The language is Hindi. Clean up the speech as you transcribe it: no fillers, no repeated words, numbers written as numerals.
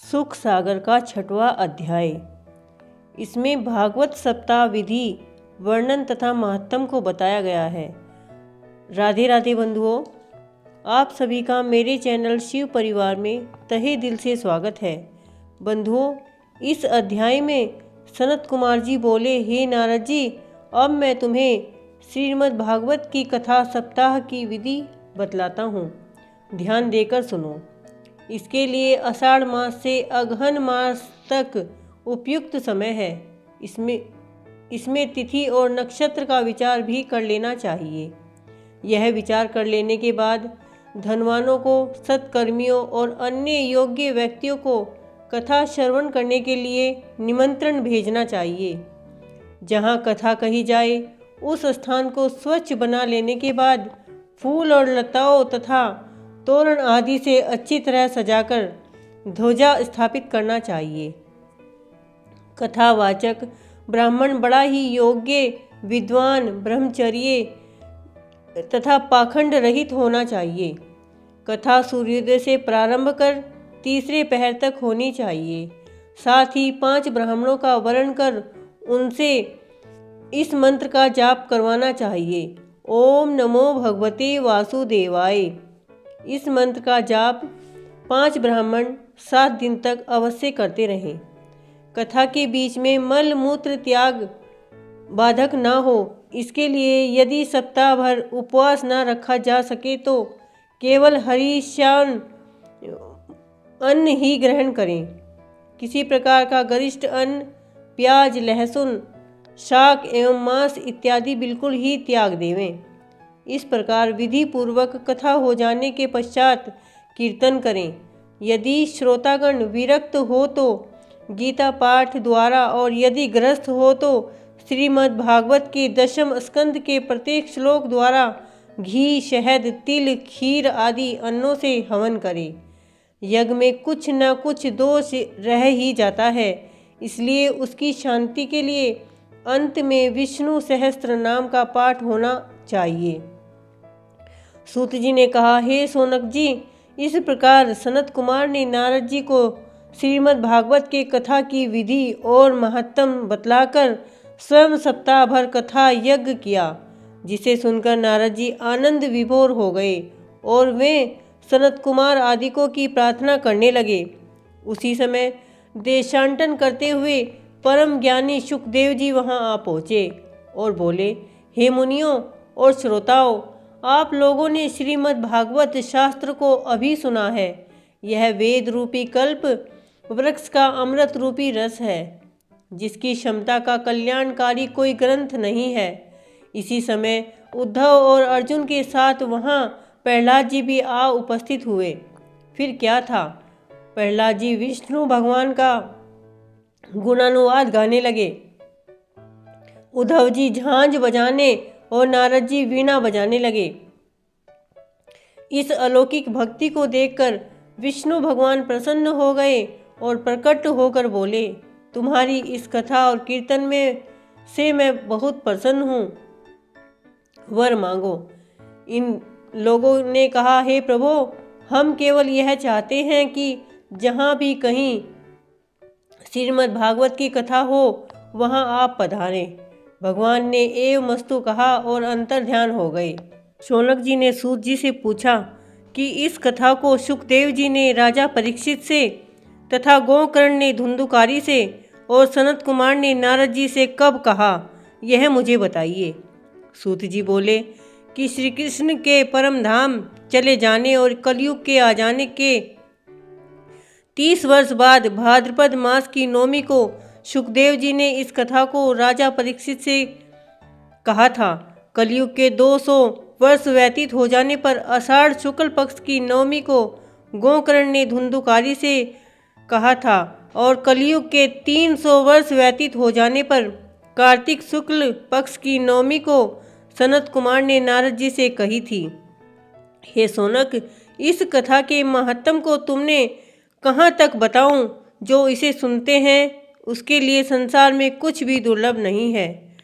सुख सागर का 6वां अध्याय। इसमें भागवत सप्ताह विधि, वर्णन तथा महत्तम को बताया गया है। राधे राधे बंधुओं, आप सभी का मेरे चैनल शिव परिवार में तहे दिल से स्वागत है। बंधुओं, इस अध्याय में सनत कुमार जी बोले, हे नारद जी, अब मैं तुम्हें श्रीमद् भागवत की कथा सप्ताह की विधि बतलाता हूँ। ध्यान देकर सुनो। इसके लिए आषाढ़ मास से अगहन मास तक उपयुक्त समय है। इसमें तिथि और नक्षत्र का विचार भी कर लेना चाहिए। यह विचार कर लेने के बाद धनवानों को, सत्कर्मियों और अन्य योग्य व्यक्तियों को कथा श्रवण करने के लिए निमंत्रण भेजना चाहिए। जहाँ कथा कही जाए उस स्थान को स्वच्छ बना लेने के बाद फूल और लताओं तथा तोरण आदि से अच्छी तरह सजाकर ध्वजा स्थापित करना चाहिए। कथावाचक ब्राह्मण बड़ा ही योग्य, विद्वान, ब्रह्मचर्य तथा पाखंड रहित होना चाहिए। कथा सूर्योदय से प्रारंभ कर तीसरे पहर तक होनी चाहिए। साथ ही 5 ब्राह्मणों का वर्ण कर उनसे इस मंत्र का जाप करवाना चाहिए, ओम नमो भगवते वासुदेवाय। इस मंत्र का जाप 5 ब्राह्मण 7 दिन तक अवश्य करते रहें। कथा के बीच में मल मूत्र त्याग बाधक ना हो, इसके लिए यदि सप्ताह भर उपवास न रखा जा सके तो केवल हरिशान अन्न ही ग्रहण करें। किसी प्रकार का गरिष्ठ अन्न, प्याज, लहसुन, शाक एवं मांस इत्यादि बिल्कुल ही त्याग देवें। इस प्रकार विधि पूर्वक कथा हो जाने के पश्चात कीर्तन करें। यदि श्रोतागण विरक्त हो तो गीता पाठ द्वारा, और यदि गृहस्थ हो तो श्रीमद् भागवत के 10वें स्कंद के प्रत्येक श्लोक द्वारा घी, शहद, तिल, खीर आदि अन्नों से हवन करें। यज्ञ में कुछ न कुछ दोष रह ही जाता है, इसलिए उसकी शांति के लिए अंत में विष्णु सहस्त्र नाम का पाठ होना चाहिए। सूत जी ने कहा, हे सोनक जी, इस प्रकार सनत कुमार ने नारद जी को श्रीमद् भागवत के कथा की विधि और महत्तम बतलाकर स्वयं सप्ताह भर कथा यज्ञ किया, जिसे सुनकर नारद जी आनंद विभोर हो गए और वे सनत कुमार आदिकों की प्रार्थना करने लगे। उसी समय देशांटन करते हुए परम ज्ञानी शुकदेव जी वहां आ पहुँचे और बोले, हे मुनियों और श्रोताओं, आप लोगों ने श्रीमद् भागवत शास्त्र को अभी सुना है। यह वेद रूपी कल्प वृक्ष का अमृत रूपी रस है, जिसकी क्षमता का कल्याणकारी कोई ग्रंथ नहीं है। इसी समय उद्धव और अर्जुन के साथ वहाँ प्रहलाद जी भी आ उपस्थित हुए। फिर क्या था, प्रहलाद जी विष्णु भगवान का गुणानुवाद गाने लगे, उद्धव जी झांझ बजाने और नारद जी वीणा बजाने लगे। इस अलौकिक भक्ति को देखकर विष्णु भगवान प्रसन्न हो गए और प्रकट होकर बोले, तुम्हारी इस कथा और कीर्तन में से मैं बहुत प्रसन्न हूँ, वर मांगो। इन लोगों ने कहा, हे प्रभु, हम केवल यह चाहते हैं कि जहाँ भी कहीं श्रीमद् भागवत की कथा हो वहाँ आप पधारें। भगवान ने एव मस्तु कहा और अंतर ध्यान हो गए। शौनक जी ने सूत जी से पूछा कि इस कथा को शुकदेव जी ने राजा परीक्षित से तथा गोकर्ण ने धुंधुकारी से और सनत कुमार ने नारद जी से कब कहा, यह मुझे बताइए। सूत जी बोले कि श्री कृष्ण के परम धाम चले जाने और कलयुग के आ जाने के 30 वर्ष बाद भाद्रपद मास की नौमी को शुकदेव जी ने इस कथा को राजा परीक्षित से कहा था। कलयुग के 200 वर्ष व्यतीत हो जाने पर आषाढ़ शुक्ल पक्ष की नवमी को गोकर्ण ने धुंधुकारी से कहा था, और कलयुग के 300 वर्ष व्यतीत हो जाने पर कार्तिक शुक्ल पक्ष की नवमी को सनत कुमार ने नारद जी से कही थी। हे सोनक, इस कथा के महत्तम को तुमने कहाँ तक बताऊं? जो इसे सुनते हैं उसके लिए संसार में कुछ भी दुर्लभ नहीं है।